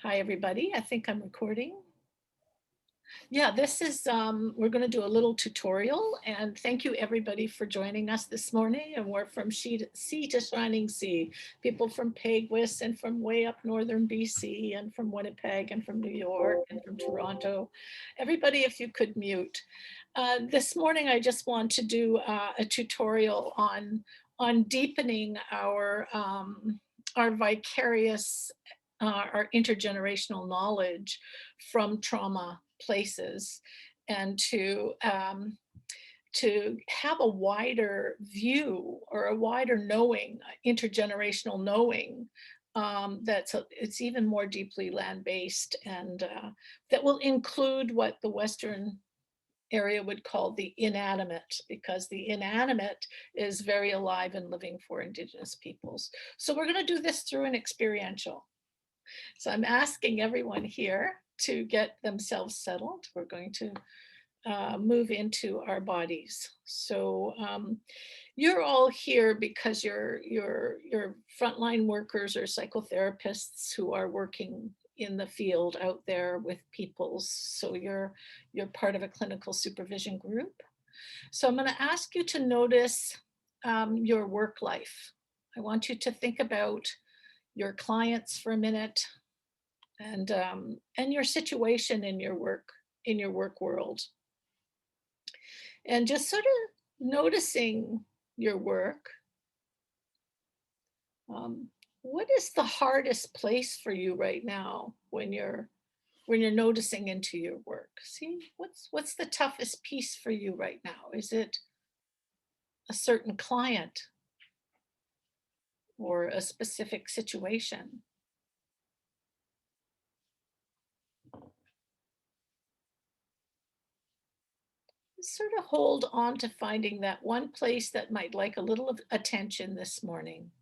Hi, everybody. I think I'm recording. Yeah, this is, we're going to do a little tutorial and thank you everybody for joining us this morning. And we're from sea to shining sea, people from Pegwis and from way up northern BC and from Winnipeg and from New York and from Toronto. Everybody, if you could mute. This morning, I just want to do a tutorial on deepening our vicarious, our intergenerational knowledge from trauma places, and to have a wider view or a wider knowing, intergenerational knowing, it's even more deeply land-based, and that will include what the Western area would call the inanimate, because the inanimate is very alive and living for Indigenous peoples. So we're going to do this through an experiential. So I'm asking everyone here to get themselves settled. We're going to move into our bodies. So you're all here because you're frontline workers or psychotherapists who are working in the field out there with peoples. So you're part of a clinical supervision group. So I'm going to ask you to notice your work life. I want you to think about your clients for a minute, and your situation in your work world, and just sort of noticing your work. What is the hardest place for you right now when you're noticing into your work? See, what's the toughest piece for you right now? Is it a certain client or a specific situation? Sort of hold on to finding that one place that might like a little of attention this morning.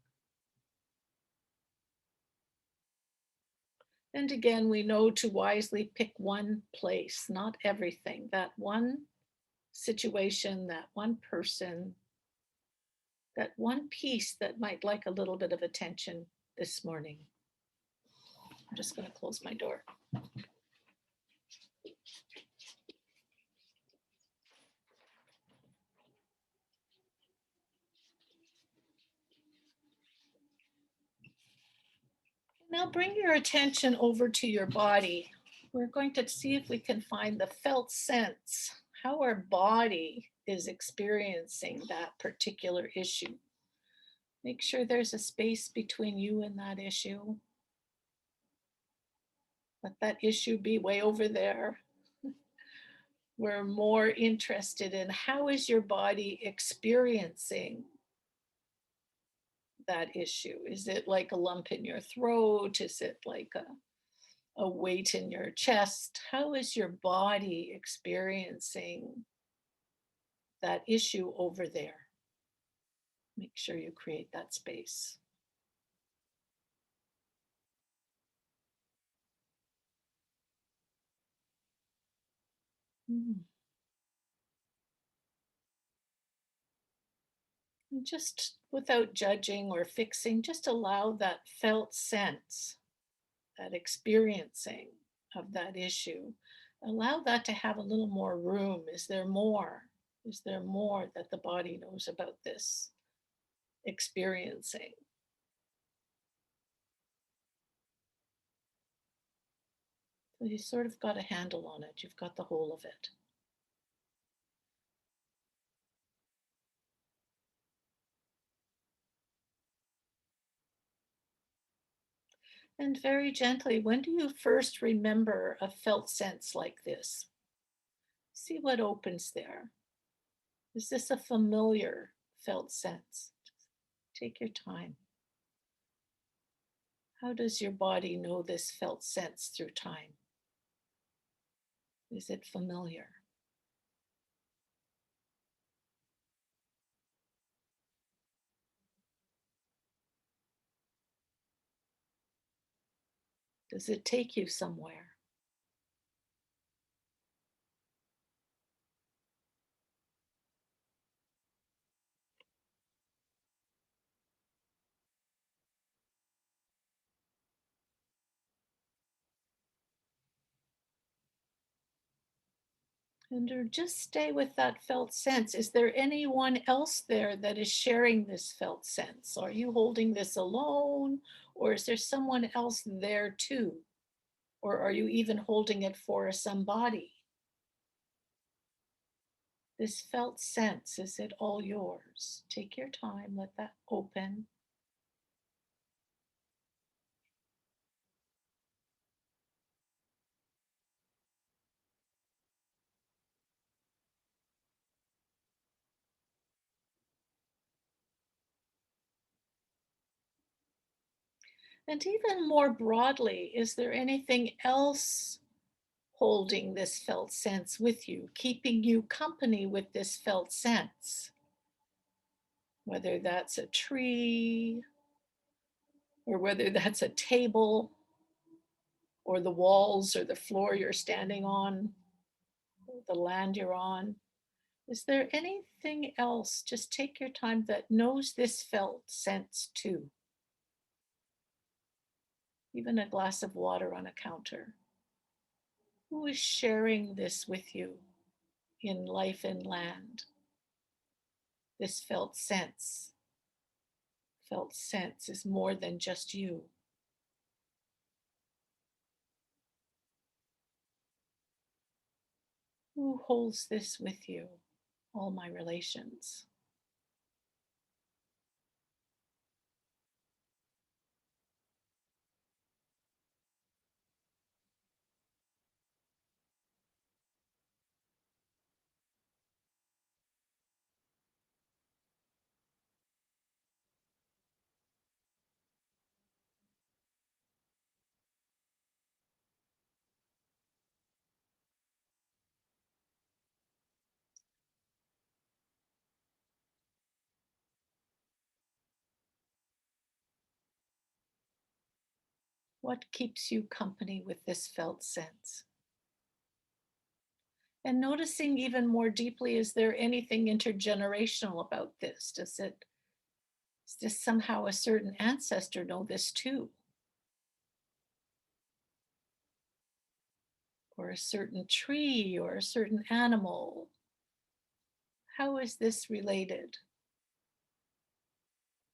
And again, we know to wisely pick one place, not everything, that one situation, that one person, that one piece that might like a little bit of attention this morning. I'm just going to close my door. Now bring your attention over to your body. We're going to see if we can find the felt sense, how our body is experiencing that particular issue. Make sure there's a space between you and that issue. Let that issue be way over there. We're more interested in how is your body experiencing that issue? Is it like a lump in your throat? Is it like a weight in your chest? How is your body experiencing that issue over there? Make sure you create that space. Mm. And just without judging or fixing, just allow that felt sense, that experiencing of that issue. Allow that to have a little more room. Is there more? Is there more that the body knows about this experiencing? So you sort of got a handle on it. You've got the whole of it. And very gently, when do you first remember a felt sense like this? See what opens there. Is this a familiar felt sense? Take your time. How does your body know this felt sense through time? Is it familiar? Does it take you somewhere? Just stay with that felt sense. Is there anyone else there that is sharing this felt sense? Are you holding this alone? Or is there someone else there too? Or are you even holding it for somebody? This felt sense, is it all yours? Take your time, let that open. And even more broadly, is there anything else holding this felt sense with you, keeping you company with this felt sense? Whether that's a tree, or whether that's a table, or the walls, or the floor you're standing on, or the land you're on. Is there anything else? Just take your time that knows this felt sense too. Even a glass of water on a counter. Who is sharing this with you in life and land? This felt sense. Felt sense is more than just you. Who holds this with you? All my relations. What keeps you company with this felt sense? And noticing even more deeply, is there anything intergenerational about this? Does this somehow a certain ancestor know this too? Or a certain tree or a certain animal? How is this related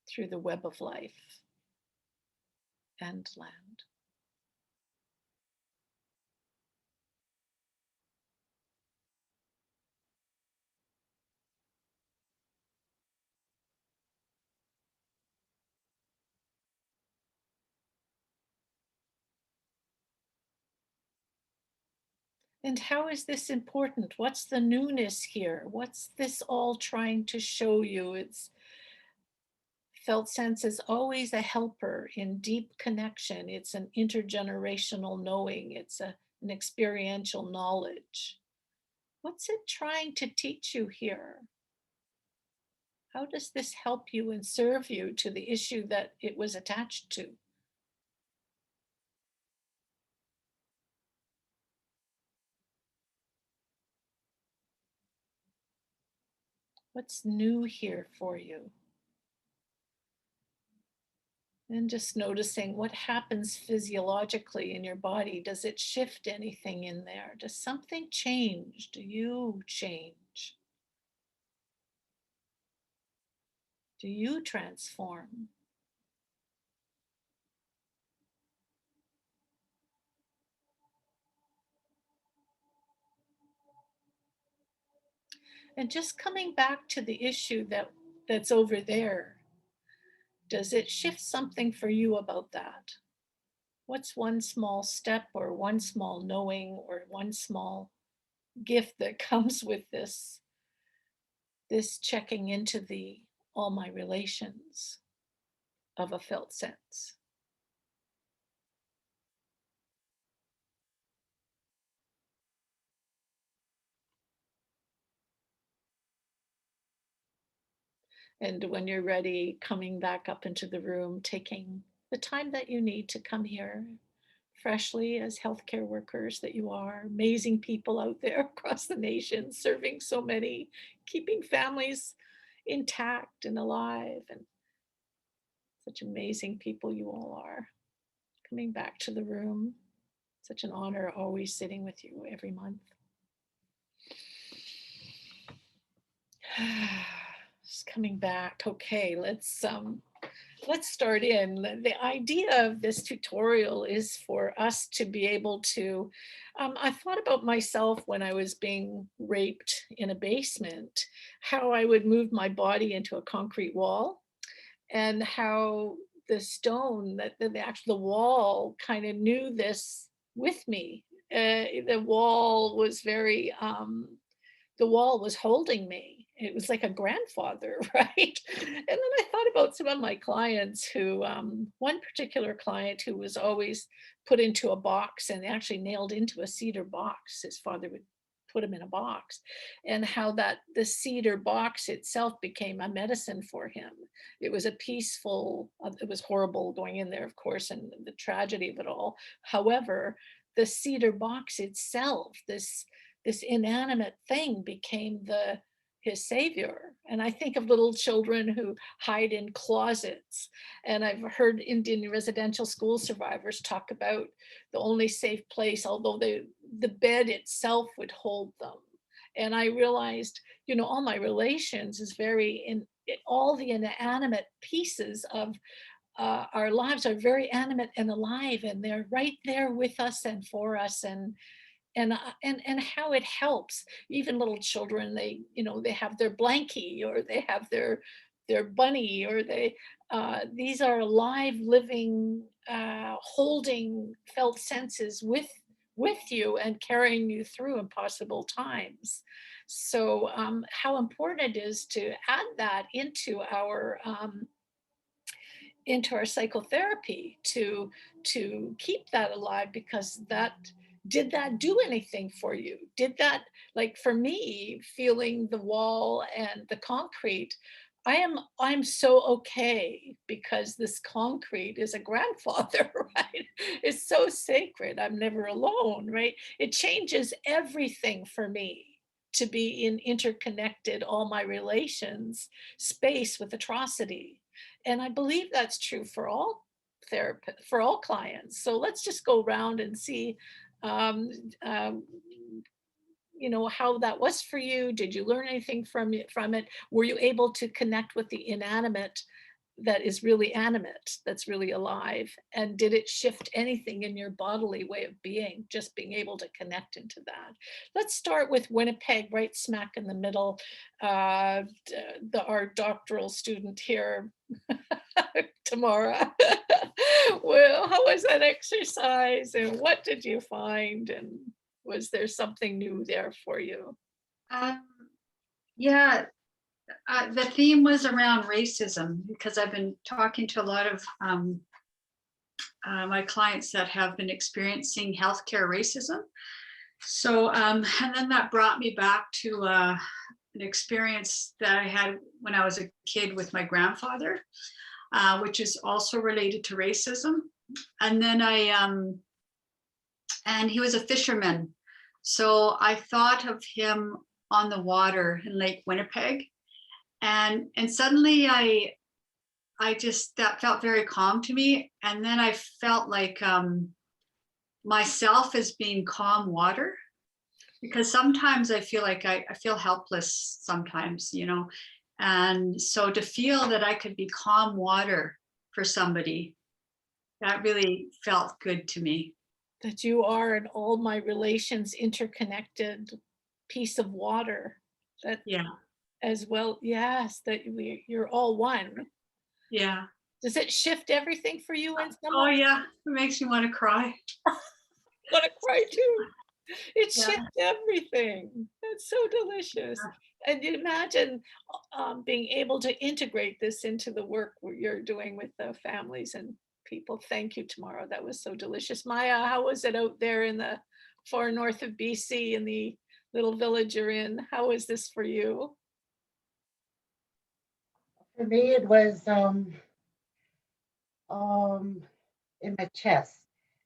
through the web of life and land? And how is this important? What's the newness here? What's this all trying to show you? It's felt sense is always a helper in deep connection. It's an intergenerational knowing, an experiential knowledge. What's it trying to teach you here? How does this help you and serve you to the issue that it was attached to? What's new here for you? And just noticing what happens physiologically in your body. Does it shift anything in there? Does something change? Do you change? Do you transform? And just coming back to the issue that's over there, does it shift something for you about that? What's one small step or one small knowing or one small gift that comes with this checking into the all my relations of a felt sense? And when you're ready, coming back up into the room, taking the time that you need to come here freshly as healthcare workers that you are, amazing people out there across the nation, serving so many, keeping families intact and alive, and such amazing people you all are. Coming back to the room, such an honor always sitting with you every month. Just coming back. Okay, let's start in. The idea of this tutorial is for us to be able to, I thought about myself when I was being raped in a basement, how I would move my body into a concrete wall, and how the stone, that the actual the wall kind of knew this with me. The wall was very the wall was holding me. It was like a grandfather, right? And then I thought about some of my clients who, one particular client who was always put into a box and actually nailed into a cedar box. His father would put him in a box, and how that the cedar box itself became a medicine for him. It was a peaceful, it was horrible going in there, of course, and the tragedy of it all. However, the cedar box itself, this inanimate thing became the his savior. And I think of little children who hide in closets. And I've heard Indian residential school survivors talk about the only safe place, although the bed itself would hold them. And I realized, all my relations is very in all the inanimate pieces of our lives are very animate and alive, and they're right there with us and for us, and how it helps even little children. They have their blankie, or they have their bunny, or these are alive, living, holding felt senses with you and carrying you through impossible times. So how important it is to add that into our psychotherapy, to keep that alive, because that did that do anything for you? Did that, like for me, feeling the wall and the concrete, I'm so okay, because this concrete is a grandfather, right? It's so sacred. I'm never alone, right? It changes everything for me to be in interconnected, all my relations space with atrocity. And I believe that's true for all for all clients. So let's just go around and see, um, um, how that was for you. Did you learn anything from it? Were you able to connect with the inanimate that is really animate, that's really alive? And did it shift anything in your bodily way of being, just being able to connect into that? Let's start with Winnipeg, right smack in the middle. Our doctoral student here, Tamara. Well, how was that exercise, and what did you find? And was there something new there for you? Um, yeah, the theme was around racism because I've been talking to a lot of my clients that have been experiencing healthcare racism. So, and then that brought me back to an experience that I had when I was a kid with my grandfather, which is also related to racism. And then and he was a fisherman. So I thought of him on the water in Lake Winnipeg, and suddenly I just, that felt very calm to me, and then I felt like myself as being calm water, because sometimes I feel like I feel helpless sometimes, and so to feel that I could be calm water for somebody, that really felt good to me. That you are in all my relations interconnected piece of water, that Yeah, as well, yes, that you're all one. yeah. Does it shift everything for you in some Oh way? yeah, it makes me want to cry. Want to cry too. It Yeah. shifts everything. It's so delicious. And you imagine being able to integrate this into the work you're doing with the families and people. Thank you, Tamara. That was so delicious. Maya, how was it out there in the far north of BC, in the little village you're in? How is this for you? For me, it was um, in my chest,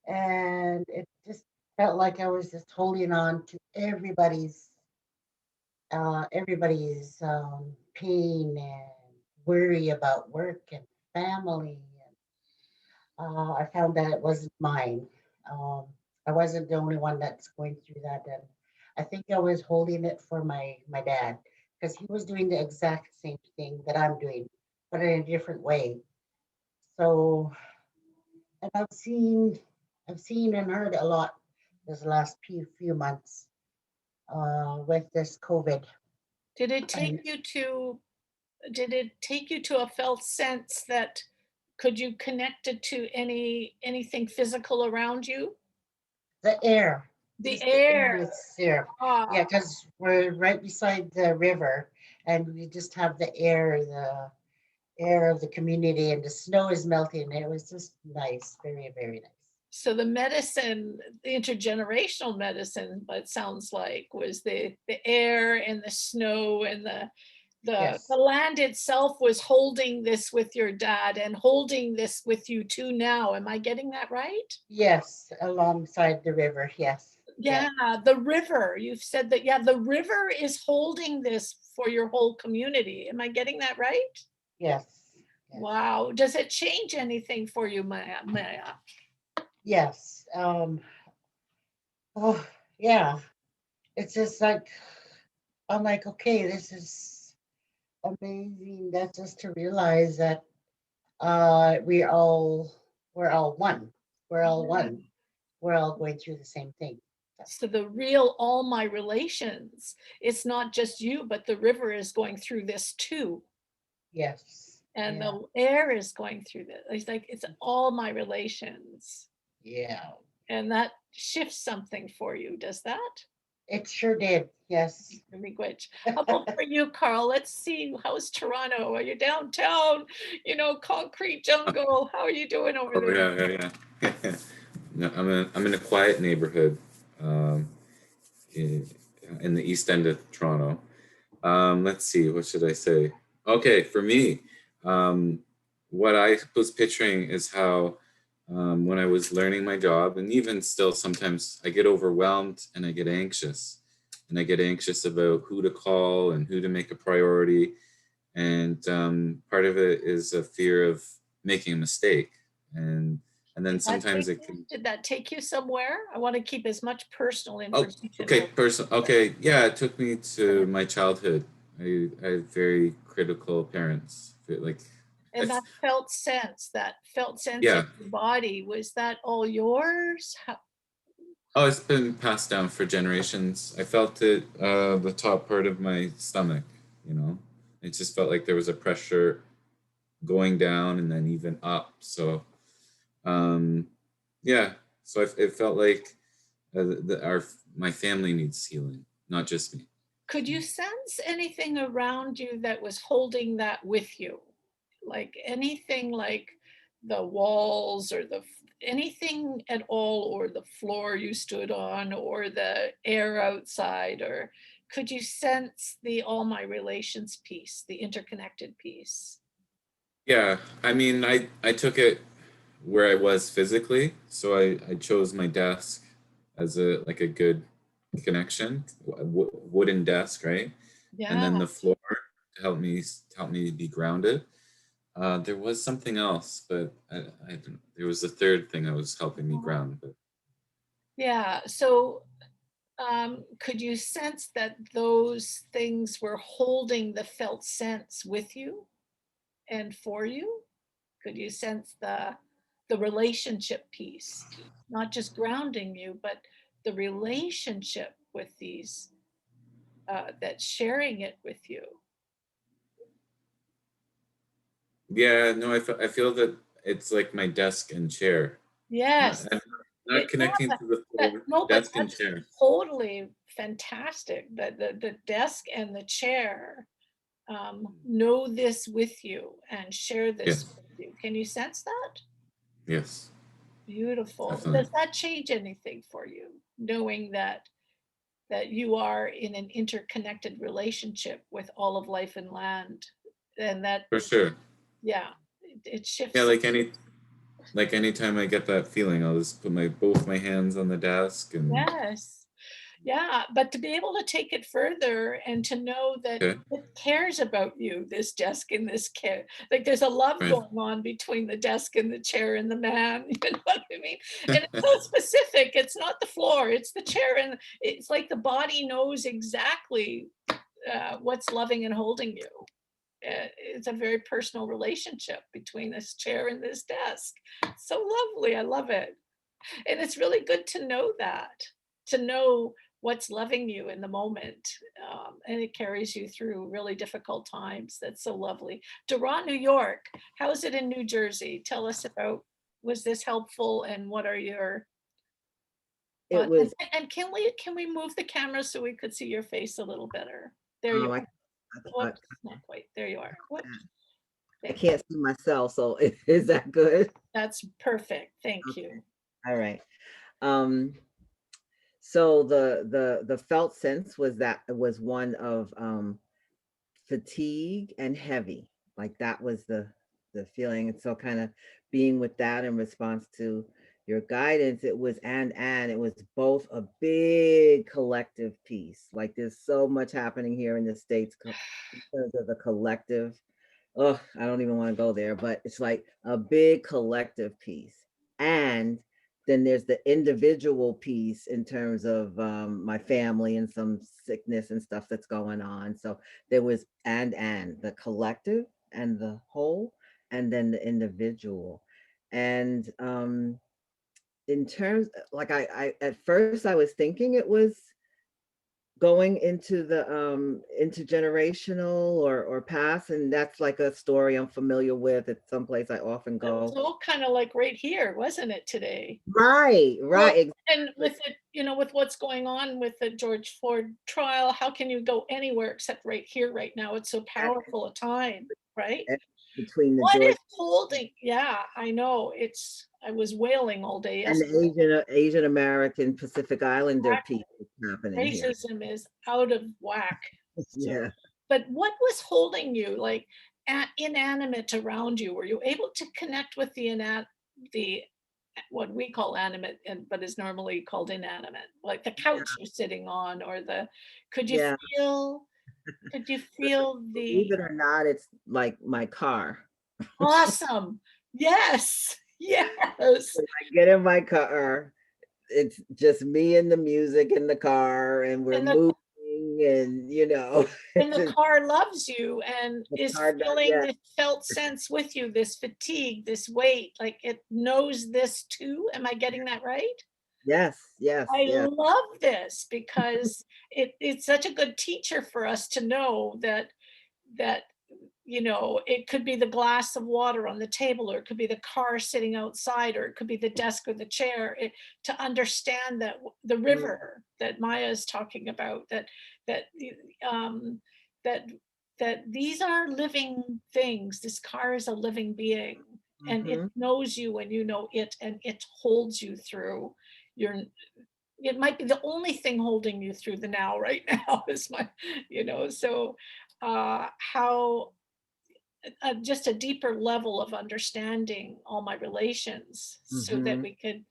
and it just felt like I was just holding on to everybody's pain and worry about work and family. And I found that it wasn't mine. Um, I wasn't the only one that's going through that, and I think I was holding it for my dad because he was doing the exact same thing that I'm doing, but in a different way. So, and I've seen and heard a lot this last few months with this COVID. Did it take And you to did it take you to a felt sense that could you connect it to anything physical around you? the air, The just the air air. is there. Yeah, Ah, because we're right beside the river and we just have the air of the community, and the snow is melting. It was just nice, very, very nice. so the medicine, the intergenerational medicine, it sounds like, was the air and the snow and the Yes, land itself was holding this with your dad and holding this with you too now. Am I getting that right? yes, alongside the river. Yes, yeah, Yeah, the river. You've said that, yeah, the river is holding this for your whole community. Am I getting that right? yes, yes, Wow. Does it change anything for you, Maya? Maya? yes. Oh, yeah. It's just like I'm like, okay, this is amazing. That's just to realize that we're all one. We're all one. We're all going through the same thing. So, So the real all my relations, it's not just you, but the river is going through this too. yes, And yeah, the air is going through this. It's like it's all my relations. yeah. And that shifts something for you, does that? It sure did. Yes. Language. How about for you, Carl? Let's see. How's Toronto? Are you downtown? Concrete jungle. How are you doing over Oh there? yeah, yeah, yeah. No, I'm in a quiet neighborhood, um, in, in the east end of Toronto. Let's see, what should I say? Okay, for me, um, what I was picturing is how when I was learning my job, and even still sometimes I get overwhelmed and I get anxious, and I get anxious about who to call and who to make a priority, and part of it is a fear of making a mistake, and then Did that sometimes take it you? can. Did that take you somewhere? I want to keep as much personal Oh, information. okay, person. Okay, yeah, it took me to my childhood. I had very critical parents. Like, I, And that felt sense in yeah. your body, was that all yours? Oh, it's been passed down for generations. I felt it, the top part of my stomach. You know, it just felt like there was a pressure going down and then even up. So, um, yeah. So it felt like my family needs healing, not just me. Could you sense anything around you that was holding that with you? Like anything like the walls or anything at all, or the floor you stood on, or the air outside, or could you sense the all my relations piece, the interconnected piece? Yeah, I mean, I took it where I was physically, so I chose my desk as a good connection, wooden desk, right? And Yeah. then the floor to help me be grounded. There was something else, but I don't, there was a third thing that was helping me ground. But Yeah. So could you sense that those things were holding the felt sense with you and for you? Could you sense the relationship piece, not just grounding you, but the relationship with these that sharing it with you? yeah, no, I feel that it's like my desk and chair. Not, Yes. I'm not Yeah, connecting to the that floor. no, but Desk and that's chair. totally fantastic. That the desk and the chair know this with you and share this Yes, with you. Can you sense that? yes, Beautiful. definitely. Does that change anything for you, knowing that you are in an interconnected relationship with all of life and land, and that, For sure. yeah, it Yeah, shifts. like anytime I get that feeling, I'll just put my both my hands on the desk and Yes. Yeah, but to be able to take it further and to know that okay, it cares about you, this desk and this care, like there's a love right. going on between the desk and the chair and the man. You know what I mean? And it's so specific. It's not the floor, it's the chair, and it's like the body knows exactly what's loving and holding you. It's a very personal relationship between this chair and this desk. So lovely. I love it. And it's really good to know that, to know what's loving you in the moment. And it carries you through really difficult times. That's so lovely. Durant, New York. How is it in New Jersey? Tell us about, was this helpful and what are your It thoughts? was, And can we move the camera so we could see your face a little better? There you I, are. I, Whoops, not quite. There you are. Whoops. I can't see myself, so is that good? That's perfect. Thank Okay. you. All right. Um, so the felt sense was that it was one of fatigue and heavy. Like that was the feeling. And so kind of being with that in response to your guidance, it was and it was both a big collective piece. Like there's so much happening here in the States in terms of the collective. Oh, I don't even want to go there, but it's like a big collective piece. And then there's the individual piece in terms of my family and some sickness and stuff that's going on. So there was and the collective and the whole, and then the individual. And in terms, like I at first I was thinking it was going into the intergenerational or past, and that's like a story I'm familiar with. It's someplace I often It was go. all kind of like right here, wasn't it, today? Right, Well, right. and with it, with what's going on with the George Floyd trial, how can you go anywhere except right here, right now? It's so powerful a time, right? Between the What George is holding? Yeah, I know. I was wailing all day and yesterday. the Asian American Pacific Islander piece that's happening here. Racism is out of whack. So, Yeah. but what was holding you, like inanimate around you? Were you able to connect with the what we call animate, but is normally called inanimate, like the couch you're sitting on, or could you Yeah. feel? Could you feel Believe the it or not, it's like my car. awesome? Yes, yes. I get in my car, it's just me and the music in the car, and we're And the moving, and and it's the just car loves you and the is car does, feeling yeah. this felt sense with you, this fatigue, this weight, like it knows this too. Am I getting that right? Yes, yes, I yes. love this because it's such a good teacher for us to know that it could be the glass of water on the table, or it could be the car sitting outside, or it could be the desk or the chair, to understand that the Mm, river that Maya is talking about, that um, that that these are living things. This car is a living being, and it mhm. knows you and you know it, and it holds you through your. It might be the only thing holding you through the now right now is so how just a deeper level of understanding all my relations so that Mhm. we could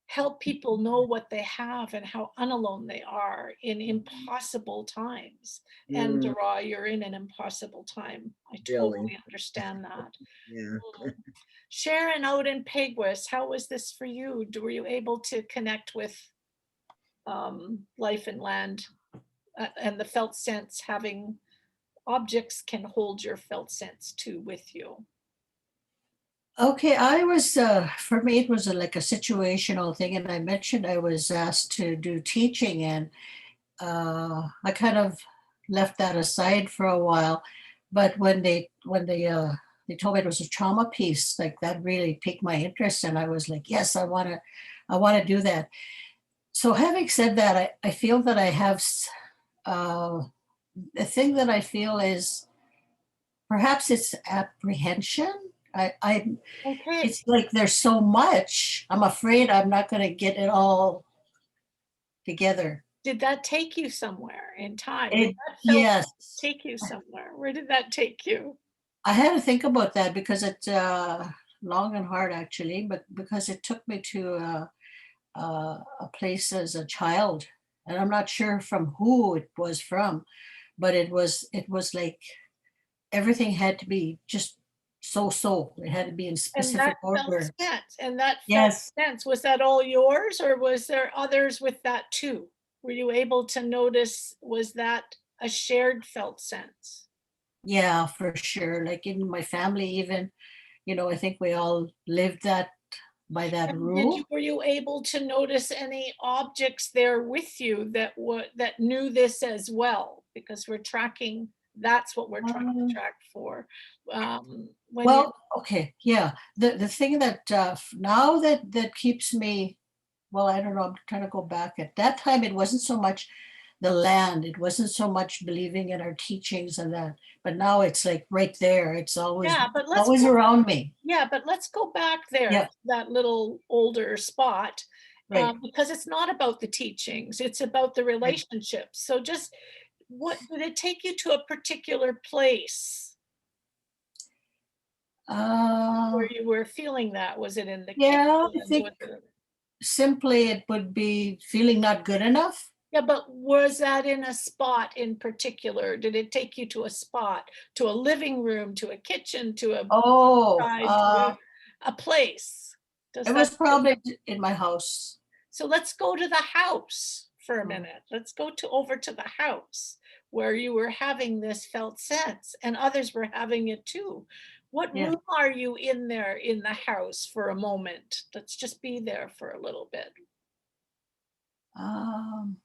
help people know what they have and how unalone they are in impossible times. And Mm, Dara, you're in an impossible time. I really, totally understand that. yeah. Mm. Sharon out in Peguis, how was this for you? Were you able to connect with life and land and the felt sense, having objects can hold your felt sense too with you? Okay, for me, it was like a situational thing. And I mentioned I was asked to do teaching, and I kind of left that aside for a while. But when they told me it was a trauma piece, like that really piqued my interest. And I was like, yes, I want to do that. So having said that, I feel that I have, uh, the thing that I feel is perhaps it's apprehension. I Okay. It's like there's so much. I'm afraid I'm not going to get it all together. Did that take you somewhere in time? Did It, that felt yes, take you somewhere? Where did that take you? I had to think about that because it's long and hard actually, but because it took me to a place as a child, and I'm not sure from who it was from, but it was like everything had to be just so. It had to be in And that specific felt order. sense, and that felt Yes. sense, was that all yours, or was there others with that too? Were you able to notice, was that a shared felt sense. Yeah, for sure. Like in my family, even, I think we all lived that by that And rule. were you able to notice any objects there with you that knew this as well? Because we're tracking, that's what we're trying to Um, track for. When you well, okay, yeah. The thing that now that keeps me, well, I don't know, I'm trying to go back. At that time, it wasn't so much the land, it wasn't so much believing in our teachings and that, but now it's like right there. It's always yeah, but always around me. let's go back there, Yeah, to that little older spot, right, because it's not about the teachings, it's about the right. relationships. So just, what did it take you to a particular place Uh, where you were feeling that? Was it in the kitchen? yeah, I Was think it, simply it would be feeling not good enough. yeah, but was that in a spot in particular? Did it take you to a spot, to a living room, to a kitchen, to a Oh, side, to a place? Does it that? was probably in my house. So let's go to the house for a Mm. minute. Let's go to over to the house where you were having this felt sense and others were having it too. What Yeah. room are you in there in the house for a moment? Let's just be there for a little bit. Um,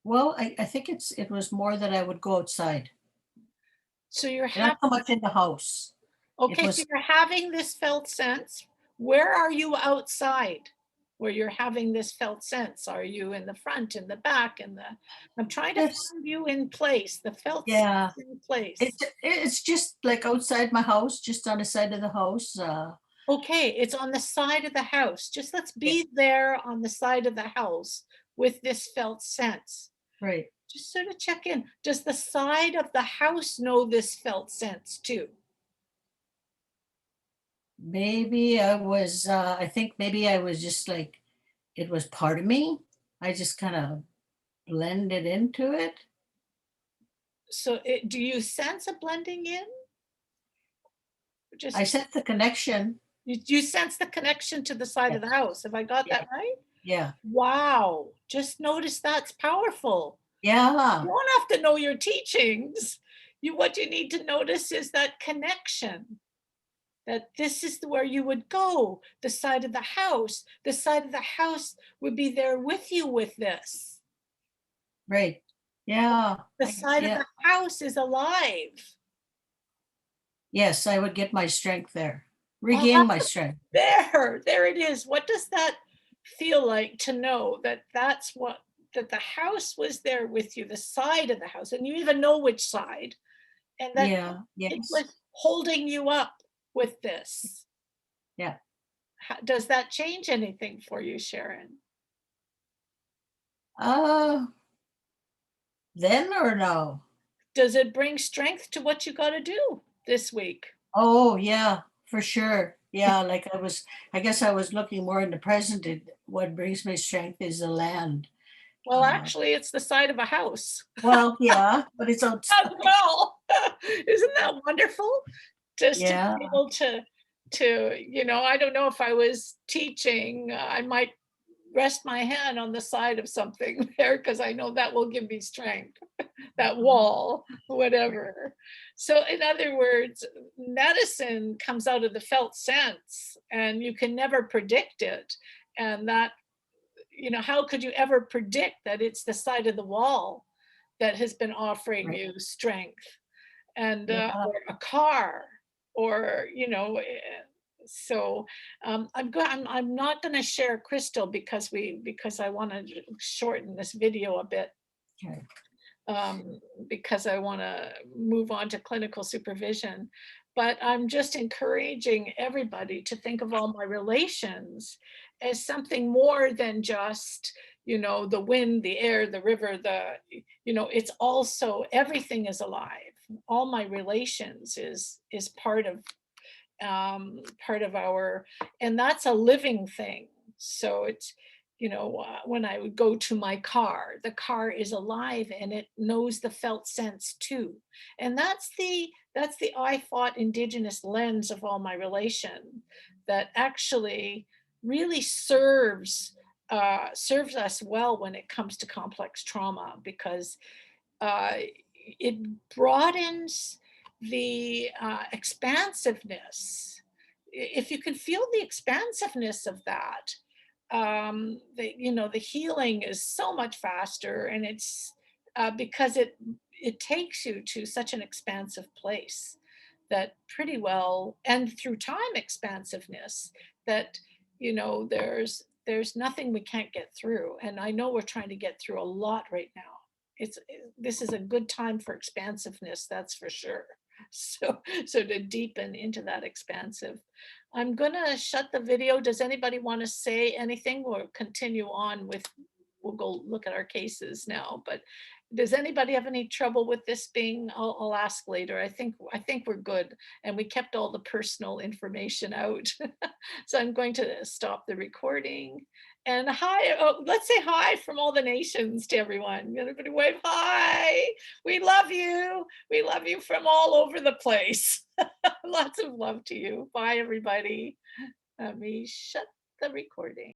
well, I think it was more that I would go outside, So you're not so having, much in the house. It okay, so was you're having this felt sense. Where are you outside where you're having this felt sense? Are you in the front, in the back, in the, I'm trying to just, find you in place, the felt sense yeah. in place. It's just like outside my house, just on the side of the house. Okay, it's on the side of the house. Just let's Yeah, be there on the side of the house with this felt sense. right. Just sort of check in. Does the side of the house know this felt sense too? Maybe I think maybe I was just like, it was part of me. I just kind of blended into it. So do you sense a blending in? I Just, sense the connection. you sense the connection to the side of Yes. the house. Have I got Yeah. that right? Yeah. Wow. Just notice that's powerful. You Yeah. don't have to know your teachings. What you need to notice is that connection. That this is where you would go, the side of the house. The side of the house would be there with you with this. Right. Yeah. The side of Yeah. the house is alive. Yes, I would get my strength there, Oh, regain my strength. there it is. What does that feel like to know that that the house was there with you, the side of the house, and you even know which side, and that Yeah. it Yes. was holding you up with this. Yeah. Does that change anything for you, Sharon? Uh, then or no? Does it bring strength to what you got to do this week? Oh, yeah, for sure. Yeah, I guess I was looking more in the present. What brings me strength is the land. Well, Uh, actually, it's the side of a house well, yeah, but it's as outside. well. Isn't that wonderful? Just to Yeah, be able I don't know, if I was teaching, I might rest my hand on the side of something there because I know that will give me strength, that wall, whatever. So, in other words, medicine comes out of the felt sense and you can never predict it. And that, how could you ever predict that it's the side of the wall that has been offering right. you strength? And Yeah, or a car, or so I'm not going to share Crystal because I want to shorten this video a bit, okay. because I want to move on to clinical supervision. But I'm just encouraging everybody to think of all my relations as something more than just, the wind, the air, the river, it's also, everything is alive. All my relations is part of our, and that's a living thing. So it's, when I would go to my car, the car is alive and it knows the felt sense too. And that's the IFOT indigenous lens of all my relation that actually really serves serves us well when it comes to complex trauma, because uh, it broadens the expansiveness. If you can feel the expansiveness of that, the healing is so much faster, and it's because it takes you to such an expansive place that pretty well, and through time expansiveness, that there's nothing we can't get through. And I know we're trying to get through a lot right now. This is a good time for expansiveness, that's for sure. So to deepen into that expansive. I'm gonna shut the video. Does anybody want to say anything, or continue on with, we'll go look at our cases now, but does anybody have any trouble with this being, I'll ask later. I think we're good, and we kept all the personal information out. So I'm going to stop the recording. And hi, let's say hi from all the nations to everyone. Everybody wave hi. We love you. We love you from all over the place. Lots of love to you. Bye, everybody. Let me shut the recording.